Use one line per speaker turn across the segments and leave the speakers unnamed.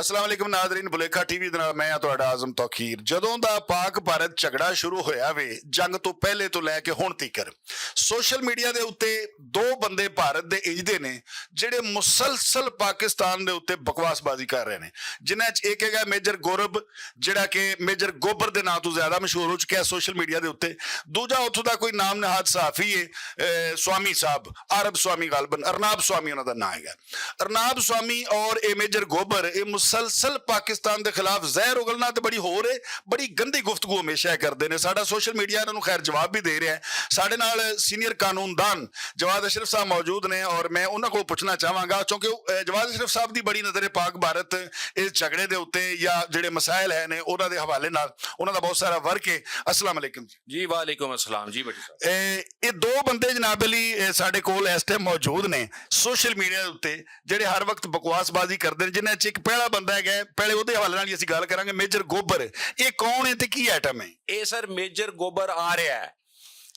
अस्सलाम वालेकुम नाज़रीन, भुलेखा टीवी ਦੇ ਨਾਲ ਮੈਂ ਤੁਹਾਡਾ ਆਜ਼ਮ ਤੌਖੀਰ। ਜਦੋਂ ਦਾ ਪਾਕ ਭਾਰਤ ਝਗੜਾ ਸ਼ੁਰੂ ਹੋਇਆ ਵੇ, ਜੰਗ ਤੋਂ ਪਹਿਲੇ ਤੋਂ ਲੈ ਕੇ ਹੁਣ ਤੀਕਰ ਸੋਸ਼ਲ ਮੀਡੀਆ ਦੇ ਉੱਤੇ ਦੋ ਬੰਦੇ ਭਾਰਤ ਦੇ ਇੰਜਦੇ ਨੇ ਜਿਹੜੇ ਮੁਸਲਸਲ ਪਾਕਿਸਤਾਨ ਦੇ ਉੱਤੇ ਬਕਵਾਸਬਾਜ਼ੀ ਕਰ ਰਹੇ ਨੇ, ਜਿਨ੍ਹਾਂ 'ਚ ਇੱਕ ਹੈਗਾ ਮੇਜਰ ਗੌਰਵ, ਜਿਹੜਾ ਕਿ ਮੇਜਰ ਗੋਬਰ ਦੇ ਨਾਂ ਤੋਂ ਜ਼ਿਆਦਾ ਮਸ਼ਹੂਰ ਹੋ ਚੁੱਕਿਆ ਸੋਸ਼ਲ ਮੀਡੀਆ ਦੇ ਉੱਤੇ। ਦੂਜਾ ਉੱਥੋਂ ਦਾ ਕੋਈ ਨਾਮ ਨਹਾਦ ਸਹਾਫੀ ਹੈ, स्वामी साहब, अरब स्वामी गालबन, अरनाब स्वामी उन्होंने नाम है। अरनाब स्वामी और ये मेजर गोबर ये मुसलसल पाकिस्तान के खिलाफ जहर उगलना तो बड़ी हो रहे, बड़ी गंदी गुफ्तगू हमेशा करते हैं। साडा सोशल मीडिया इन्होंने खैर जवाब भी दे रहा है। साडे नाल सीनियर कानूनदान जवाद अशरफ साहब मौजूद ने और मैं उन्होंने को पूछना चाहांगा, क्योंकि जवाद अशरफ साहब की बड़ी नज़र है पाक भारत इस झगड़े के उत्ते या जिहड़े मसाइल है ने उन्हां दे हवाले नाल उन्हां दा बहुत सारा वर्क है। अस्सलाम वालेकुम
जी। वालेकुम अस्सलाम जी। बड़ी साहब
ये दो बंदे जनाब अली ਸਾਡੇ ਕੋਲ ਇਸ ਟਾਈਮ ਮੌਜੂਦ ਨੇ ਸੋਸ਼ਲ ਮੀਡੀਆ ਦੇ ਉੱਤੇ ਜਿਹੜੇ ਹਰ ਵਕਤ ਬਕਵਾਸਬਾਜ਼ੀ ਕਰਦੇ ਨੇ, ਜਿਨ੍ਹਾਂ 'ਚ ਇੱਕ ਪਹਿਲਾ ਬੰਦਾ ਹੈਗਾ, ਪਹਿਲੇ ਉਹਦੇ ਹਵਾਲੇ ਨਾਲ ਹੀ ਅਸੀਂ ਗੱਲ ਕਰਾਂਗੇ, ਮੇਜਰ ਗੋਬਰ। ਇਹ ਕੌਣ ਹੈ ਤੇ ਕੀ ਆਈਟਮ ਹੈ?
ਇਹ ਸਰ ਮੇਜਰ ਗੋਬਰ ਆ ਰਿਹਾ ਹੈ।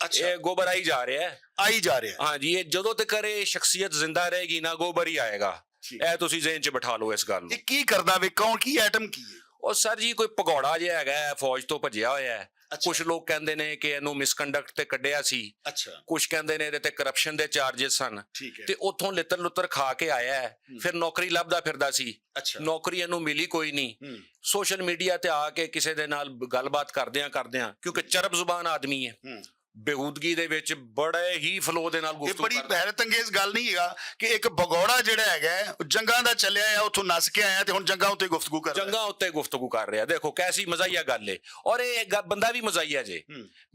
ਅੱਛਾ,
ਇਹ ਗੋਬਰ ਆਈ ਜਾ ਰਿਹਾ ਹੈ,
ਆਈ ਜਾ ਰਿਹਾ।
ਹਾਂ ਜੀ। ਇਹ ਜਦੋਂ ਤੱਕ ਇਹ ਸ਼ਖਸੀਅਤ ਜ਼ਿੰਦਾ ਰਹੇਗੀ ਨਾ, ਗੋਬਰ ਹੀ ਆਏਗਾ। ਇਹ ਤੁਸੀਂ ਜ਼ਿਹਨ 'ਚ ਬਿਠਾ ਲਓ ਇਸ ਗੱਲ ਨੂੰ।
ਇਹ ਕੀ ਕਰਦਾ ਵੇ, ਕੌਣ, ਕੀ ਆਈਟਮ ਕੀ ਹੈ?
ਉਹ ਸਰ ਜੀ ਕੋਈ ਭਗੌੜਾ ਜਿਹਾ ਹੈਗਾ, ਫੌਜ ਤੋਂ ਭੱਜਿਆ ਹੋਇਆ ਹੈ। ਕੁਝ ਲੋਕ ਕਹਿੰਦੇ ਨੇ ਕਿ ਇਹਨੂੰ ਮਿਸਕੰਡਕਟ ਤੇ ਕੱਢਿਆ ਸੀ,
ਅੱਛਾ,
ਕੁਝ ਕਹਿੰਦੇ ਨੇ ਇਹਦੇ ਤੇ ਕਰਪਸ਼ਨ ਦੇ ਚਾਰजेस ਸਨ,
ਠੀਕ ਹੈ।
ਤੇ ਉੱਥੋਂ ਲਿੱਤਰ ਲੁੱਤਰ ਖਾ ਕੇ ਆਇਆ ਹੈ। ਫਿਰ ਨੌਕਰੀ ਲੱਭਦਾ ਫਿਰਦਾ ਸੀ,
ਅੱਛਾ,
ਨੌਕਰੀ ਇਹਨੂੰ ਮਿਲੀ ਕੋਈ ਨਹੀਂ। ਸੋਸ਼ਲ ਮੀਡੀਆ ਤੇ ਆ ਕੇ ਕਿਸੇ ਦੇ ਨਾਲ ਗੱਲਬਾਤ ਕਰਦਿਆਂ ਕਿਉਂਕਿ ਚਰਬ ਜ਼ੁਬਾਨ ਆਦਮੀ ਹੈ, ਬੇਹੂਦਗੀ ਦੇ ਵਿੱਚ ਬੜੇ ਹੀ ਫਲੋ ਦੇ ਨਾਲ ਗੁਫ਼ਤਗੂ
ਬੜੀ ਹੈਰਤ ਅੰਗੇਜ਼ ਗੱਲ ਨਹੀਂ ਹੈਗਾ ਕਿ ਇੱਕ ਭਗੌੜਾ ਜਿਹੜਾ ਹੈਗਾ ਜੰਗਾਂ ਦਾ ਚੱਲਿਆ ਆ, ਉੱਥੋਂ ਨੱਸ ਕੇ ਆਇਆ ਤੇ ਹੁਣ ਜੰਗਾਂ ਉੱਤੇ ਗੁਫ਼ਤਗੂ ਕਰ ਰਿਹਾ।
ਜੰਗਾਂ ਉੱਤੇ ਗੁਫ਼ਤਗੂ ਕਰ ਰਿਹਾ। ਦੇਖੋ ਕੈਸੀ ਮਜ਼ਾਈਆ ਗੱਲ ਏ, ਔਰ ਇਹ ਬੰਦਾ ਵੀ ਮਜ਼ਾਈਆ ਜੇ।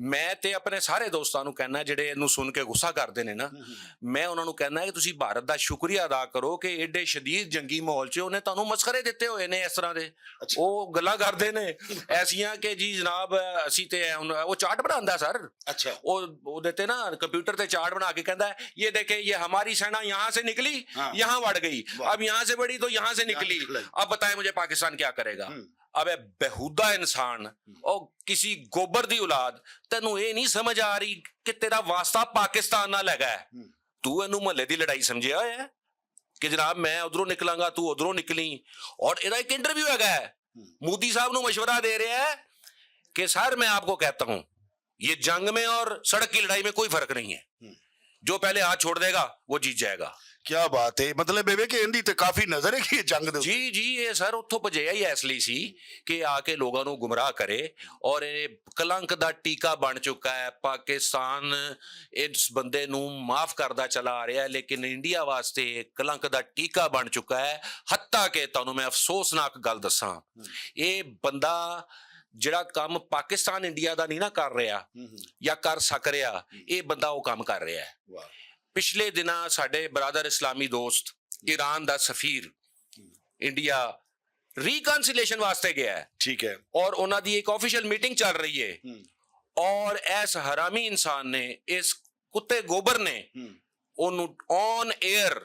ਮੈਂ ਤੇ ਆਪਣੇ ਸਾਰੇ ਦੋਸਤਾਂ ਨੂੰ ਕਹਿਣਾ ਜਿਹੜੇ ਇਹਨੂੰ ਸੁਣ ਕੇ ਗੁੱਸਾ ਕਰਦੇ ਨੇ ਨਾ, ਮੈਂ ਉਹਨਾਂ ਨੂੰ ਕਹਿਣਾ ਕਿ ਤੁਸੀਂ ਭਾਰਤ ਦਾ ਸ਼ੁਕਰੀਆ ਅਦਾ ਕਰੋ ਕਿ ਏਡੇ ਸ਼ਦੀਦ ਜੰਗੀ ਮਾਹੌਲ 'ਚ ਉਹਨੇ ਤੁਹਾਨੂੰ ਮਸਖਰੇ ਦਿੱਤੇ ਹੋਏ ਨੇ ਇਸ ਤਰ੍ਹਾਂ ਦੇ। ਉਹ ਗੱਲਾਂ ਕਰਦੇ ਨੇ ਐਸੀਆਂ ਕਿ ਜੀ ਜਨਾਬ ਅਸੀਂ ਤੇ ਉਹ ਚਾਰਟ ਬਣਾਉਂਦਾ ਸਰ।
अच्छा,
वो देते ना कंप्यूटर पे चार्ट बना के कहता है ये देखे ये हमारी सेना यहाँ से निकली, यहाँ बढ़ गई, अब यहाँ से बढ़ी तो यहाँ से निकली, अब बताएं मुझे पाकिस्तान क्या करेगा। अब बेहुदा इंसान और किसी गोबर दी औलाद तेनू ये नहीं समझ आ रही कि तेरा वास्ता पाकिस्तान नाल हैगा, तू इनू महल्ले दी लड़ाई समझिया होया है कि जनाब मैं उधरों निकलांगा तू उधरों निकली। और इहदा एक इंटरव्यू हैगा, मोदी साहब नू मशवरा दे रहा है कि सर मैं आपको कहता हूं ये जंग में और सड़क की लड़ाई में कोई फर्क नहीं है, जो पहले हाथ छोड़ देगा वो जीत जाएगा।
क्या बात है, मतलब ਇਹ ਕਿ ਇਹਦੀ ਤੇ ਕਾਫੀ ਨਜ਼ਰ ਹੈ ਕਿ ਜੰਗ ਦੇ।
जी जी, ये सर ਉੱਥੋਂ ਭਜਿਆ ਹੀ ਇਸ ਲਈ ਸੀ ਕਿ ਆ ਕੇ ਲੋਕਾਂ ਨੂੰ ਗੁੰਮਰਾਹ ਕਰੇ, ਔਰ ਇਹ ਕਲੰਕ ਦਾ ਟੀਕਾ ਬਣ ਚੁੱਕਾ ਹੈ। ਪਾਕਿਸਤਾਨ ਇਸ ਬੰਦੇ ਨੂੰ ਮਾਫ ਕਰਦਾ ਚਲਾ ਆ ਰਿਹਾ ਹੈ, ਲੇਕਿਨ ਇੰਡੀਆ ਵਾਸਤੇ ਕਲੰਕ ਦਾ ਟੀਕਾ ਬਣ ਚੁੱਕਾ ਹੈ। ਹੱਤਾ ਕਿ ਤੁਹਾਨੂੰ ਮੈਂ ਅਫਸੋਸਨਾਕ ਗੱਲ ਦੱਸਾਂ, ਇਹ ਬੰਦਾ ਜਿਹੜਾ ਕੰਮ ਪਾਕਿਸਤਾਨ ਇੰਡੀਆ ਦਾ ਨਹੀਂ ਨਾ ਕਰ ਰਿਹਾ ਜਾਂ ਕਰ ਸਕ ਰਿਹਾ, ਇਹ ਬੰਦਾ ਉਹ ਕੰਮ ਕਰ ਰਿਹਾ ਹੈ। ਪਿਛਲੇ ਦਿਨਾਂ ਸਾਡੇ ਬਰਾਦਰ ਇਸਲਾਮੀ ਦੋਸਤ ਈਰਾਨ ਦਾ ਸਫੀਰ ਇੰਡੀਆ ਰੀਕਨਸਿਲੇਸ਼ਨ ਵਾਸਤੇ ਗਿਆ ਹੈ,
ਠੀਕ ਹੈ,
ਔਰ ਉਹਨਾਂ ਦੀ ਇੱਕ ਆਫੀਸ਼ੀਅਲ ਮੀਟਿੰਗ ਚੱਲ ਰਹੀ ਹੈ, ਔਰ ਇਸ ਹਰਾਮੀ ਇਨਸਾਨ ਨੇ, ਇਸ ਕੁੱਤੇ ਗੋਬਰ ਨੇ ਉਹਨੂੰ ਔਨ 에ਅਰ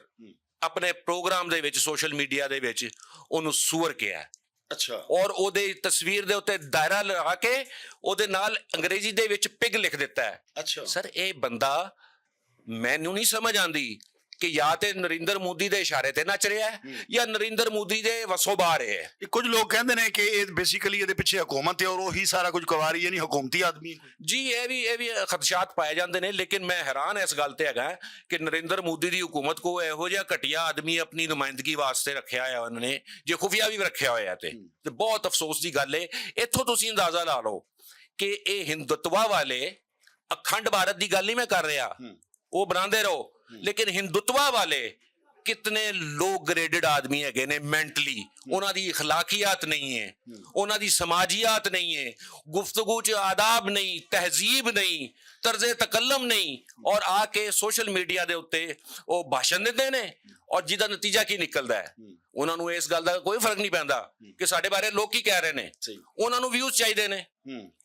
ਆਪਣੇ ਪ੍ਰੋਗਰਾਮ ਦੇ ਵਿੱਚ ਸੋਸ਼ਲ ਮੀਡੀਆ ਦੇ ਵਿੱਚ ਉਹਨੂੰ ਸੂਅਰ ਕਿਹਾ ਹੈ।
ਅੱਛਾ,
ਔਰ ਉਹਦੇ ਤਸਵੀਰ ਦੇ ਉੱਤੇ ਦਾਇਰਾ ਲਗਾ ਕੇ ਉਹਦੇ ਨਾਲ ਅੰਗਰੇਜ਼ੀ ਦੇ ਵਿੱਚ ਪਿਗ ਲਿਖ ਦਿੱਤਾ ਹੈ।
ਅੱਛਾ
ਸਰ ਇਹ ਬੰਦਾ ਮੈਨੂੰ ਨਹੀਂ ਸਮਝ ਆਂਦੀ ਕਿ ਜਾਂ ਤੇ ਨਰਿੰਦਰ ਮੋਦੀ ਦੇ ਇਸ਼ਾਰੇ ਤੇ ਨੱਚ ਰਿਹਾ ਹੈ ਜਾਂ ਨਰਿੰਦਰ ਮੋਦੀ ਦੇ ਵਸੋਂ ਬਾਹਰ ਹੈ।
ਕੁਝ ਲੋਕ ਕਹਿੰਦੇ ਨੇ ਕਿ ਇਹ ਬੇਸਿਕਲੀ ਇਹਦੇ ਪਿੱਛੇ ਹਕੂਮਤ ਹੈ ਔਰ ਉਹੀ ਸਾਰਾ ਕੁਝ ਕਰਵਾ ਰਹੀ ਹੈ, ਨਹੀਂ ਹਕੂਮਤੀ ਆਦਮੀ ਹੈ।
ਜੀ ਇਹ ਵੀ ਖਦਸ਼ਾਤ ਪਾਏ ਜਾਂਦੇ ਨੇ, ਲੇਕਿਨ ਮੈਂ ਹੈਰਾਨ ਇਸ ਗੱਲ ਤੇ ਹੈਗਾ ਕਿ ਨਰਿੰਦਰ ਮੋਦੀ ਦੀ ਹਕੂਮਤ ਕੋ ਇਹੋ ਜਿਹਾ ਘਟੀਆ ਆਦਮੀ ਆਪਣੀ ਨੁਮਾਇੰਦਗੀ ਵਾਸਤੇ ਰੱਖਿਆ ਹੈ ਉਹਨਾਂ ਨੇ, ਜੇ ਖੁਫੀਆ ਵੀ ਰੱਖਿਆ ਹੋਇਆ ਤੇ ਬਹੁਤ ਅਫਸੋਸ ਦੀ ਗੱਲ ਹੈ। ਇੱਥੋਂ ਤੁਸੀਂ ਅੰਦਾਜ਼ਾ ਲਾ ਲਓ ਕਿ ਇਹ ਹਿੰਦੁਤਵਾ ਵਾਲੇ, ਅਖੰਡ ਭਾਰਤ ਦੀ ਗੱਲ ਨਹੀਂ ਮੈਂ ਕਰ ਰਿਹਾ, ਉਹ ਬਣਾਉਂਦੇ ਰਹੋ, ਲੇਕਿਨ ਹਿੰਦੁਤਵਾ ਵਾਲੇ ਕਿਤਨੇ ਲੋ ਗ੍ਰੇਡਡ ਆਦਮੀ ਹੈਗੇ ਨੇ ਮੈਂਟਲੀ। ਉਹਨਾਂ ਦੀ اخلاقیات ਨਹੀਂ ਹੈ, ਉਹਨਾਂ ਦੀ ਸਮਾਜੀਆਤ ਨਹੀਂ ਹੈ, ਗੁਫ਼ਤਗੂ 'ਚ ਆਦਾਬ ਨਹੀਂ, ਤਹਿਜ਼ੀਬ ਨਹੀਂ, ਤਰਜ਼ੇ ਤਕੱਲਮ ਨਹੀਂ, ਔਰ ਆ ਕੇ ਸੋਸ਼ਲ ਮੀਡੀਆ ਦੇ ਉੱਤੇ ਉਹ ਭਾਸ਼ਣ ਦਿੰਦੇ ਨੇ, ਔਰ ਜਿਹਦਾ ਨਤੀਜਾ ਕੀ ਨਿਕਲਦਾ ਹੈ ਉਹਨਾਂ ਨੂੰ ਇਸ ਗੱਲ ਦਾ ਕੋਈ ਫਰਕ ਨਹੀਂ ਪੈਂਦਾ ਕਿ ਸਾਡੇ ਬਾਰੇ ਲੋਕ ਕੀ ਕਹਿ ਰਹੇ ਨੇ। ਉਹਨਾਂ ਨੂੰ ਵਿਊਜ਼ ਚਾਹੀਦੇ ਨੇ,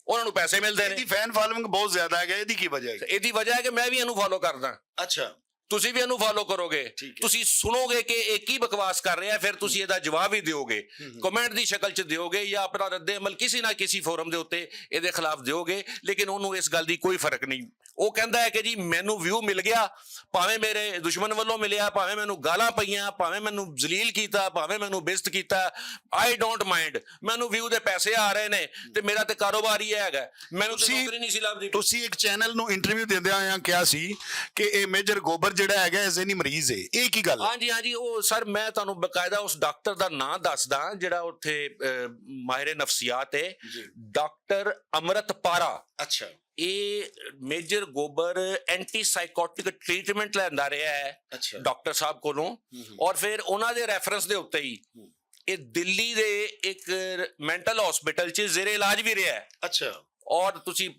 ਉਹਨਾਂ ਨੂੰ ਪੈਸੇ ਮਿਲਦੇ ਨੇ।
ਇਹਦੀ ਫੈਨ ਫਾਲੋਇੰਗ ਬਹੁਤ ਜ਼ਿਆਦਾ ਹੈ, ਇਹਦੀ ਕੀ ਵਜ੍ਹਾ ਹੈ?
ਇਹਦੀ ਵਜ੍ਹਾ ਹੈ ਕਿ ਮੈਂ ਵੀ ਇਹਨੂੰ ਫੋਲੋ ਕਰਦਾ।
ਅੱਛਾ,
ਤੁਸੀਂ ਵੀ ਇਹਨੂੰ ਫਾਲੋ ਕਰੋਗੇ,
ਠੀਕ ਹੈ।
ਤੁਸੀਂ ਸੁਣੋਗੇ ਕਿ ਇਹ ਕੀ ਬਕਵਾਸ ਕਰ ਰਿਹਾ, ਫਿਰ ਤੁਸੀਂ ਇਹਦਾ ਜਵਾਬ ਹੀ ਦਿਓਗੇ, ਕਮੈਂਟ ਦੀ ਸ਼ਕਲ 'ਚ ਦਿਓਗੇ ਜਾਂ ਆਪਣਾ ਰੱਦੇ ਅਮਲ ਕਿਸੇ ਨਾ ਕਿਸੇ ਫੋਰਮ ਦੇ ਉੱਤੇ ਇਹਦੇ ਖਿਲਾਫ ਦਿਓਗੇ। ਲੇਕਿਨ ਉਹਨੂੰ ਇਸ ਗੱਲ ਦੀ ਕੋਈ ਫਰਕ ਨਹੀਂ। ਉਹ ਕਹਿੰਦਾ ਹੈ ਕਿ ਜੀ ਮੈਨੂੰ ਵਿਊ ਮਿਲ ਗਿਆ, ਭਾਵੇਂ ਮੇਰੇ ਦੁਸ਼ਮਣ ਵੱਲੋਂ ਮਿਲਿਆ, ਭਾਵੇਂ ਮੈਨੂੰ ਗਾਲਾਂ ਪਈਆਂ, ਭਾਵੇਂ ਮੈਨੂੰ ਜ਼ਲੀਲ ਕੀਤਾ, ਭਾਵੇਂ ਮੈਨੂੰ ਬੇਇੱਜ਼ਤ ਕੀਤਾ, ਆਈ ਡੋਂਟ ਮਾਈਂਡ, ਮੈਨੂੰ ਵਿਊ ਦੇ ਪੈਸੇ ਆ ਰਹੇ ਨੇ ਤੇ ਮੇਰਾ ਤੇ ਕਾਰੋਬਾਰ ਹੀ ਹੈਗਾ, ਮੈਨੂੰ ਤਾਂ ਨੌਕਰੀ ਨਹੀਂ ਸੀ ਲੱਭਦੀ।
ਤੁਸੀਂ ਇੱਕ ਚੈਨਲ ਨੂੰ ਇੰਟਰਵਿਊ ਦਿੰਦਿਆਂ ਹੋਇਆਂ ਕਿਹਾ ਸੀ ਕਿ ਇਹ ਮੇਜਰ ਗੋਬਰ ਜਿਹੜਾ ਹੈਗਾ ਇਹ ਜ਼ਹਿਨੀ ਮਰੀਜ਼ ਹੈ, ਇਹ ਕੀ ਗੱਲ ਹੈ?
ਹਾਂਜੀ ਹਾਂਜੀ, ਉਹ ਸਰ ਮੈਂ ਤੁਹਾਨੂੰ ਬਕਾਇਦਾ ਉਸ ਡਾਕਟਰ ਦਾ ਨਾਂ ਦੱਸਦਾ ਜਿਹੜਾ ਉੱਥੇ ਮਾਹਿਰ ਨਫਸੀਆਤ ਹੈ, ਡਾਕਟਰ ਅਮਰਤ ਪਾਰਾ।
ਅੱਛਾ।
ਇਹ ਮੇਜਰ ਗੋਬਰ ਐਂਟੀ ਸਾਈਕੋਟਿਕ ਟ੍ਰੀਟਮੈਂਟ ਲੈਂਦਾ ਰਿਹਾ ਹੈ ਡਾਕਟਰ ਸਾਹਿਬ ਕੋਲੋਂ, ਔਰ ਫਿਰ ਉਹਨਾਂ ਦੇ ਰੈਫਰੈਂਸ ਦੇ ਉੱਤੇ ਹੀ ਇਹ ਦਿੱਲੀ ਦੇ ਇੱਕ ਮੈਂਟਲ ਹਸਪੀਟਲ 'ਚ ਜ਼ੇਰੇ ਇਲਾਜ ਵੀ ਰਿਹਾ ਹੈ।
ਅੱਛਾ।
ਔਰ ਤੁਸੀਂ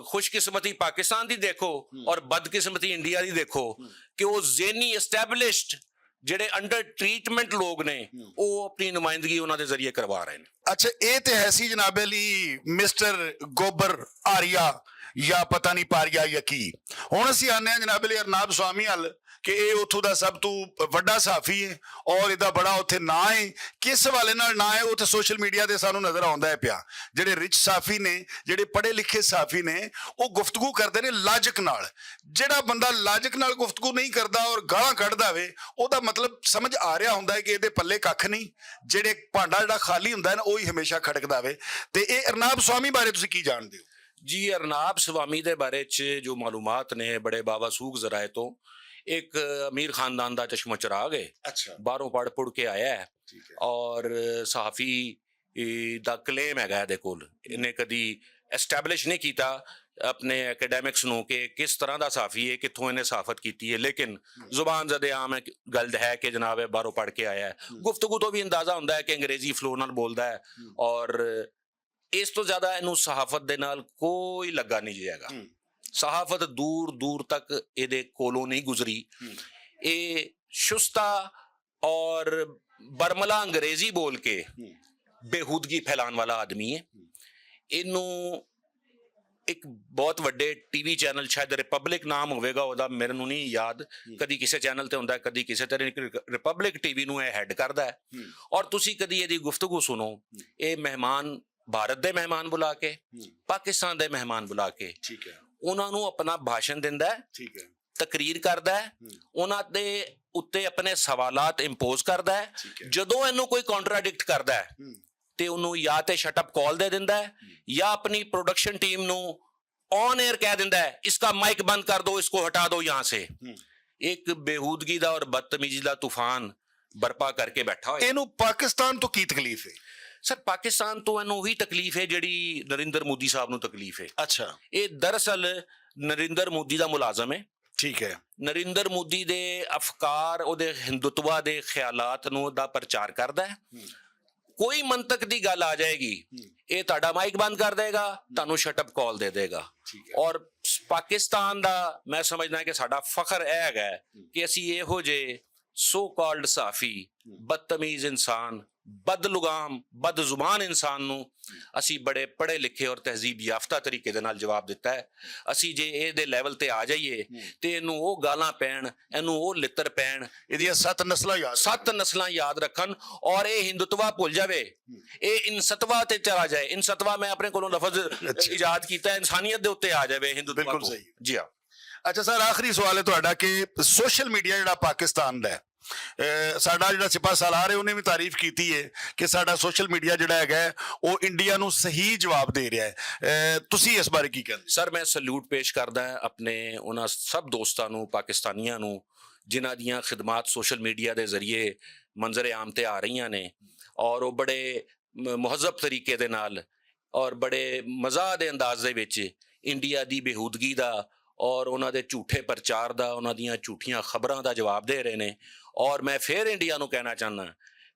ਖੁਸ਼ਕਿਸਮਤੀ ਪਾਕਿਸਤਾਨ ਦੀ ਦੇਖੋ ਔਰ ਬਦਕਿਸਮਤੀ ਇੰਡੀਆ ਦੀ ਦੇਖੋ ਕਿ ਉਹ ਜ਼ੇਨੀ ਐਸਟੈਬਲਿਸ਼ਡ ਜਿਹੜੇ ਅੰਡਰ ਟ੍ਰੀਟਮੈਂਟ ਲੋਕ ਨੇ ਉਹ ਆਪਣੀ ਨੁਮਾਇੰਦਗੀ ਉਹਨਾਂ ਦੇ ਜ਼ਰੀਏ ਕਰਵਾ ਰਹੇ ਨੇ।
ਅੱਛਾ, ਇਹ ਤੇ ਹੈ ਸੀ ਜਨਾਬ ਅਲੀ ਮਿਸਟਰ ਗੋਬਰ ਆਰੀਆ ਜਾਂ ਪਤਾ ਨਹੀਂ ਪਾਰੀਆ ਜਾਂ ਕੀ। ਹੁਣ ਅਸੀਂ ਆਨੇ ਆ ਜਨਾਬ ਅਲੀ ਅਰਨਾਬ ਸਵਾਮੀ ਹਲ ਕਿ ਇਹ ਉੱਥੋਂ ਦਾ ਸਭ ਤੋਂ ਵੱਡਾ ਸਾਫੀ ਹੈ ਔਰ ਇਹਦਾ ਬੜਾ ਉੱਥੇ ਨਾਂ ਹੈ। ਕਿਸ ਹਵਾਲੇ ਨਾਲ ਨਾਂ ਹੈ ਉਹ ਤੇ ਸੋਸ਼ਲ ਮੀਡੀਆ ਤੇ ਸਾਨੂੰ ਨਜ਼ਰ ਆਉਂਦਾ ਹੈ ਪਿਆ। ਜਿਹੜੇ ਰਿਚ ਸਾਫੀ ਨੇ, ਜਿਹੜੇ ਪੜ੍ਹੇ ਲਿਖੇ ਸਾਫੀ ਨੇ, ਉਹ ਗੁਫ਼ਤਗੂ ਕਰਦੇ ਨੇ ਲਾਜਿਕ ਨਾਲ। ਜਿਹੜਾ ਬੰਦਾ ਲਾਜਿਕ ਨਾਲ ਗੁਫ਼ਤਗੂ ਨਹੀਂ ਕਰਦਾ ਔਰ ਗਾਲਾਂ ਕੱਢਦਾ ਵੇ, ਉਹਦਾ ਮਤਲਬ ਸਮਝ ਆ ਰਿਹਾ ਹੁੰਦਾ ਹੈ ਕਿ ਇਹਦੇ ਪੱਲੇ ਕੱਖ ਨਹੀਂ। ਜਿਹੜੇ ਭਾਂਡਾ ਜਿਹੜਾ ਖਾਲੀ ਹੁੰਦਾ ਹੈ ਨਾ ਉਹ ਹੀ ਹਮੇਸ਼ਾ ਖੜਕਦਾ ਵੇ। ਤੇ ਇਹ ਅਰਨਾਬ ਸਵਾਮੀ ਬਾਰੇ ਤੁਸੀਂ ਕੀ ਜਾਣਦੇ ਹੋ?
ਜੀ, ਅਰਨਾਬ ਸਵਾਮੀ ਦੇ ਬਾਰੇ 'ਚ ਜੋ ਮਾਲੂਮਾਤ ਨੇ ਬੜੇ ਬਾਵਾਸੂਖ ਜ਼ਰਾਏ ਤੋਂ, ਇੱਕ ਅਮੀਰ ਖਾਨਦਾਨ ਦਾ ਚਸ਼ਮਾ ਚਰਾਗ ਹੈ।
ਅੱਛਾ।
ਬਾਹਰੋਂ ਪੜ੍ਹ ਕੇ ਆਇਆ ਹੈ ਔਰ ਸਹਾਫੀ ਦਾ ਕਲੇਮ ਹੈਗਾ ਇਹਦੇ ਕੋਲ। ਇਹਨੇ ਕਦੀ ਐਸਟੈਬਲਿਸ਼ ਨਹੀਂ ਕੀਤਾ ਆਪਣੇ ਐਕੈਡੈਮਿਕਸ ਨੂੰ ਕਿ ਕਿਸ ਤਰ੍ਹਾਂ ਦਾ ਸਾਫੀ ਹੈ, ਕਿੱਥੋਂ ਇਹਨੇ ਸਾਫਤ ਕੀਤੀ ਹੈ, ਲੇਕਿਨ ਜ਼ੁਬਾਨ ਜ਼ਦੇ ਆਮ ਗੱਲ ਹੈ ਕਿ ਜਨਾਬ ਇਹ ਬਾਹਰੋਂ ਪੜ੍ਹ ਕੇ ਆਇਆ ਹੈ। ਗੁਫ਼ਤਗੂ ਤੋਂ ਵੀ ਅੰਦਾਜ਼ਾ ਹੁੰਦਾ ਹੈ ਕਿ ਅੰਗਰੇਜ਼ੀ ਫਲੋ ਨਾਲ ਬੋਲਦਾ ਹੈ ਔਰ ਇਸ ਤੋਂ ਜ਼ਿਆਦਾ ਇਹਨੂੰ ਸਹਾਫਤ ਦੇ ਨਾਲ ਕੋਈ ਲੱਗਾ ਨਹੀਂ ਜਾਏਗਾ। ਸਹਾਫਤ ਦੂਰ ਦੂਰ ਤੱਕ ਇਹਦੇ ਕੋਲੋਂ ਨਹੀਂ ਗੁਜ਼ਰੀ। ਇਹ ਸ਼ੁਸਤਾ ਔਰ ਬਰਮਲਾ ਅੰਗਰੇਜ਼ੀ ਬੋਲ ਕੇ ਬੇਹੂਦਗੀ ਫੈਲਾਉਣ ਵਾਲਾ ਆਦਮੀ ਹੈ। ਇਹਨੂੰ ਇੱਕ ਬਹੁਤ ਵੱਡੇ ਟੀਵੀ ਚੈਨਲ, ਸ਼ਾਇਦ ਰਿਪਬਲਿਕ ਨਾਮ ਹੋਵੇਗਾ ਉਹਦਾ, ਮੈਨੂੰ ਨਹੀਂ ਯਾਦ, ਕਦੀ ਕਿਸੇ ਚੈਨਲ ਤੇ ਹੁੰਦਾ ਕਦੀ ਕਿਸੇ ਤੇ, ਰਿਪਬਲਿਕ ਟੀਵੀ ਨੂੰ ਇਹ ਹੈਡ ਕਰਦਾ ਹੈ। ਔਰ ਤੁਸੀਂ ਕਦੀ ਇਹਦੀ ਗੁਫ਼ਤਗੂ ਸੁਣੋ, ਇਹ ਮਹਿਮਾਨ, ਭਾਰਤ ਦੇ ਮਹਿਮਾਨ ਬੁਲਾ ਕੇ, ਪਾਕਿਸਤਾਨ ਦੇ ਮਹਿਮਾਨ ਬੁਲਾ ਕੇ, ਠੀਕ ਹੈ, ਉਹਨਾਂ ਨੂੰ ਆਪਣਾ ਭਾਸ਼ਣ ਦਿੰਦਾ ਹੈ, ਠੀਕ ਹੈ, ਤਕਰੀਰ ਕਰਦਾ ਹੈ, ਉਹਨਾਂ ਦੇ ਉੱਤੇ ਆਪਣੇ ਸਵਾਲਾਤ ਇੰਪੋਜ਼ ਕਰਦਾ ਹੈ। ਜਦੋਂ ਇਹਨੂੰ ਕੋਈ ਕੰਟਰਾਡਿਕਟ ਕਰਦਾ ਹੈ ਤੇ ਉਹਨੂੰ ਜਾਂ ਤੇ ਸ਼ਟਅਪ ਕਾਲ ਦੇ ਦਿੰਦਾ ਹੈ ਜਾਂ ਆਪਣੀ ਪ੍ਰੋਡਕਸ਼ਨ ਟੀਮ ਨੂੰ ਔਨ 에ਅਰ ਕਹਿ ਦਿੰਦਾ ਹੈ ਇਸਕਾ ਮਾਈਕ ਬੰਦ ਕਰ ਦੋ, ਇਸਕੋ ਹਟਾ ਦੋ ਯਹਾਂ ਸੇ। ਇੱਕ ਬੇਹੂਦਗੀ ਦਾ ਔਰ ਬਦਤਮੀਜ਼ੀ ਦਾ ਤੂਫਾਨ ਬਰਪਾ ਕਰਕੇ ਬੈਠਾ ਹੋਇਆ।
ਇਹਨੂੰ ਪਾਕਿਸਤਾਨ ਤੋਂ ਕੀ ਤਕਲੀਫ ਹੈ?
ਸਰ, ਪਾਕਿਸਤਾਨ ਤੋਂ ਇਹਨੂੰ ਉਹੀ ਤਕਲੀਫ ਹੈ ਜਿਹੜੀ ਨਰਿੰਦਰ ਮੋਦੀ ਸਾਹਿਬ ਨੂੰ ਤਕਲੀਫ ਹੈ।
ਅੱਛਾ।
ਇਹ ਦਰਅਸਲ ਨਰਿੰਦਰ ਮੋਦੀ ਦਾ ਮੁਲਾਜ਼ਮ ਹੈ। ਠੀਕ ਹੈ। ਨਰਿੰਦਰ ਮੋਦੀ ਦੇ ਅਫਕਾਰ, ਉਹਦੇ ਹਿੰਦੂਤਵਾ ਦੇ ਖਿਆਲਾਤ ਨੂੰ ਦਾ ਪ੍ਰਚਾਰ ਕਰਦਾ ਹੈ। ਕੋਈ ਮੰਤਕ ਦੀ ਗੱਲ ਆ ਜਾਏਗੀ, ਇਹ ਤੁਹਾਡਾ ਮਾਈਕ ਬੰਦ ਕਰ ਦੇਗਾ, ਤੁਹਾਨੂੰ ਸ਼ਟਅਪ ਕਾਲ ਦੇ ਦੇਗਾ। ਔਰ ਪਾਕਿਸਤਾਨ ਦਾ ਮੈਂ ਸਮਝਦਾ ਕਿ ਸਾਡਾ ਫਖਰ ਇਹ ਹੈਗਾ ਕਿ ਅਸੀਂ ਇਹੋ ਜਿਹੇ ਸੋ ਕਾਲਡ ਸਾਫੀ, ਬਦਤਮੀਜ਼ ਇਨਸਾਨ, ਬਦਲੁਗਾਮ, ਬਦਜ਼ੁਬਾਨ ਇਨਸਾਨ ਨੂੰ ਅਸੀਂ ਬੜੇ ਪੜ੍ਹੇ ਲਿਖੇ ਔਰ ਤਹਿਜ਼ੀਬ ਯਾਫਤਾ ਤਰੀਕੇ ਦੇ ਨਾਲ ਜਵਾਬ ਦਿੱਤਾ ਹੈ। ਅਸੀਂ ਜੇ ਇਹਦੇ ਲੈਵਲ ਤੇ ਆ ਜਾਈਏ ਤੇ ਇਹਨੂੰ ਉਹ ਗਾਲਾਂ ਪੈਣ, ਇਹਨੂੰ ਉਹ ਲਿੱਤਰ ਪੈਣ,
ਇਹਦੀਆਂ 7
ਨਸਲਾਂ ਯਾਦ ਰੱਖਣ ਔਰ ਇਹ ਹਿੰਦੂਤਵਾ ਭੁੱਲ ਜਾਵੇ, ਇਹ ਇਨਸਤਵਾ ਤੇ ਚਲਾ ਜਾਏ। ਇਨਸਤਵਾ ਮੈਂ ਆਪਣੇ ਕੋਲੋਂ ਲਫ਼ਜ਼ ਇਜਾਦ ਕੀਤਾ, ਇਨਸਾਨੀਅਤ ਦੇ ਉੱਤੇ ਆ ਜਾਵੇ ਹਿੰਦੂਤਵਾ।
ਬਿਲਕੁਲ ਸਹੀ
ਜੀ ਹਾਂ।
ਅੱਛਾ ਸਰ, ਆਖਰੀ ਸਵਾਲ ਹੈ ਤੁਹਾਡਾ ਕਿ ਸੋਸ਼ਲ ਮੀਡੀਆ ਜਿਹੜਾ ਪਾਕਿਸਤਾਨ ਦਾ, ਸਾਡਾ ਜਿਹੜਾ ਸਿਪਾਹ ਸਾਲਾਰ ਹੈ ਉਹਨੇ ਵੀ ਤਾਰੀਫ ਕੀਤੀ ਹੈ ਕਿ ਸਾਡਾ ਸੋਸ਼ਲ ਮੀਡੀਆ ਜਿਹੜਾ ਹੈਗਾ ਉਹ ਇੰਡੀਆ ਨੂੰ ਸਹੀ ਜਵਾਬ ਦੇ ਰਿਹਾ ਹੈ। ਤੁਸੀਂ ਇਸ ਬਾਰੇ ਕੀ ਕਹਿੰਦੇ?
ਸਰ, ਮੈਂ ਸਲੂਟ ਪੇਸ਼ ਕਰਦਾ ਆਪਣੇ ਉਹਨਾਂ ਸਭ ਦੋਸਤਾਂ ਨੂੰ, ਪਾਕਿਸਤਾਨੀਆਂ ਨੂੰ, ਜਿਨ੍ਹਾਂ ਦੀਆਂ ਖਿਦਮਾਤ ਸੋਸ਼ਲ ਮੀਡੀਆ ਦੇ ਜ਼ਰੀਏ ਮੰਜ਼ਰ ਆਮ ਤੇ ਆ ਰਹੀਆਂ ਨੇ ਔਰ ਉਹ ਬੜੇ ਮੁਹੱਜ਼ਬ ਤਰੀਕੇ ਦੇ ਨਾਲ ਔਰ ਬੜੇ ਮਜ਼ਾਹ ਦੇ ਅੰਦਾਜ਼ ਦੇ ਵਿੱਚ ਇੰਡੀਆ ਦੀ ਬੇਹੂਦਗੀ ਦਾ ਔਰ ਉਹਨਾਂ ਦੇ ਝੂਠੇ ਪ੍ਰਚਾਰ ਦਾ, ਉਹਨਾਂ ਦੀਆਂ ਝੂਠੀਆਂ ਖਬਰਾਂ ਦਾ ਜਵਾਬ ਦੇ ਰਹੇ ਨੇ। ਔਰ ਮੈਂ ਫਿਰ ਇੰਡੀਆ ਨੂੰ ਕਹਿਣਾ ਚਾਹੁੰਦਾ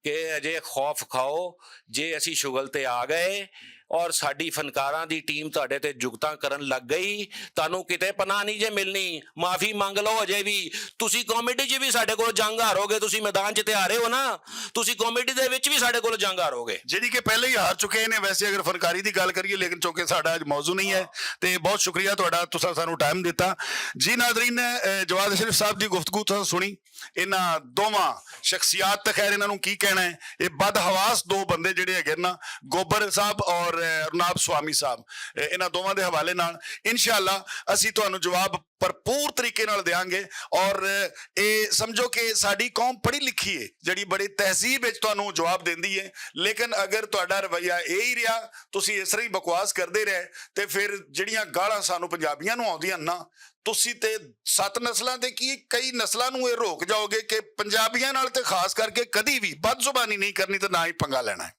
ਕਿ ਅਜੇ ਖੌਫ ਖਾਓ, ਜੇ ਅਸੀਂ ਸ਼ੁਗਲ ਤੇ ਆ ਗਏ ਔਰ ਸਾਡੀ ਫਨਕਾਰਾਂ ਦੀ ਟੀਮ ਤੁਹਾਡੇ ਤੇ ਜੁਗਤਾਂ ਕਰਨ ਲੱਗ ਗਈ, ਤੁਹਾਨੂੰ ਕਿਤੇ ਪਨਾਹ ਨਹੀਂ ਜੇ ਮਿਲਣੀ। ਮਾਫੀ ਮੰਗ ਲਓ ਅਜੇ ਵੀ। ਤੁਸੀਂ ਕਾਮੇਡੀ 'ਚ ਵੀ ਸਾਡੇ ਕੋਲ ਜੰਗ ਹਾਰੋਗੇ, ਤੁਸੀਂ ਮੈਦਾਨ 'ਚ ਤੇ ਹਾਰੇ ਹੋ ਨਾ, ਤੁਸੀਂ ਕਾਮੇਡੀ ਦੇ ਵਿੱਚ ਵੀ ਸਾਡੇ ਕੋਲ ਜੰਗ ਹਾਰੋਗੇ।
ਜਿਹੜੀ ਕਿ ਪਹਿਲੇ ਹੀ ਹਾਰ ਚੁੱਕੇ ਨੇ ਵੈਸੇ ਅਗਰ ਫਨਕਾਰੀ ਦੀ ਗੱਲ ਕਰੀਏ, ਲੇਕਿਨ ਚੁੱਕੇ ਸਾਡਾ ਅੱਜ ਮੌਜੂ ਨਹੀਂ ਹੈ। ਤੇ ਬਹੁਤ ਸ਼ੁਕਰੀਆ ਤੁਹਾਡਾ, ਤੁਸੀਂ ਸਾਨੂੰ ਟਾਈਮ ਦਿੱਤਾ ਜੀ। ਨਾਜ਼ਰੀਨ, ਜਵਾਦ ਅਸ਼ਰਫ ਸਾਹਿਬ ਦੀ ਗੁਫ਼ਤਗੂ ਤੁਸੀਂ ਸੁਣੀ। ਇਹਨਾਂ ਦੋਵਾਂ ਸ਼ਖਸੀਅਤ ਤੇ ਖੈਰ ਇਹਨਾਂ ਨੂੰ ਕੀ ਕਹਿਣਾ ਹੈ, ਇਹ ਬਦਹਵਾਸ ਦੋ ਬੰਦੇ ਜਿਹੜੇ ਹੈਗੇ ਨਾ, ਗੋਬਰ ਸਾਹਿਬ ਔਰ ਰਨਾਬ ਸਵਾਮੀ ਸਾਹਿਬ, ਇਹਨਾਂ ਦੋਵਾਂ ਦੇ ਹਵਾਲੇ ਨਾਲ ਇਨਸ਼ਾਅੱਲਾ ਅਸੀਂ ਤੁਹਾਨੂੰ ਜਵਾਬ ਭਰਪੂਰ ਤਰੀਕੇ ਨਾਲ ਦੇਵਾਂਗੇ। ਔਰ ਇਹ ਸਮਝੋ ਕਿ ਸਾਡੀ ਕੌਮ ਪੜ੍ਹੀ ਲਿਖੀ ਹੈ, ਜਿਹੜੀ ਬੜੀ ਤਹਿਜ਼ੀਬ ਵਿੱਚ ਤੁਹਾਨੂੰ ਜਵਾਬ ਦਿੰਦੀ ਹੈ। ਲੇਕਿਨ ਅਗਰ ਤੁਹਾਡਾ ਰਵੱਈਆ ਇਹ ਹੀ ਰਿਹਾ, ਤੁਸੀਂ ਇਸ ਤਰ੍ਹਾਂ ਹੀ ਬਕਵਾਸ ਕਰਦੇ ਰਹੇ, ਤੇ ਫਿਰ ਜਿਹੜੀਆਂ ਗਾਲਾਂ ਸਾਨੂੰ ਪੰਜਾਬੀਆਂ ਨੂੰ ਆਉਂਦੀਆਂ ਨਾ, ਤੁਸੀਂ ਤੇ 7 ਨਸਲਾਂ ਤੇ ਕੀ ਕਈ ਨਸਲਾਂ ਨੂੰ ਇਹ ਰੋਕ ਜਾਓਗੇ ਕਿ ਪੰਜਾਬੀਆਂ ਨਾਲ ਤੇ ਖਾਸ ਕਰਕੇ ਕਦੀ ਵੀ ਬਦਜ਼ੁਬਾਨੀ ਨਹੀਂ ਕਰਨੀ ਤੇ ਨਾ ਹੀ ਪੰਗਾ ਲੈਣਾ ਹੈ।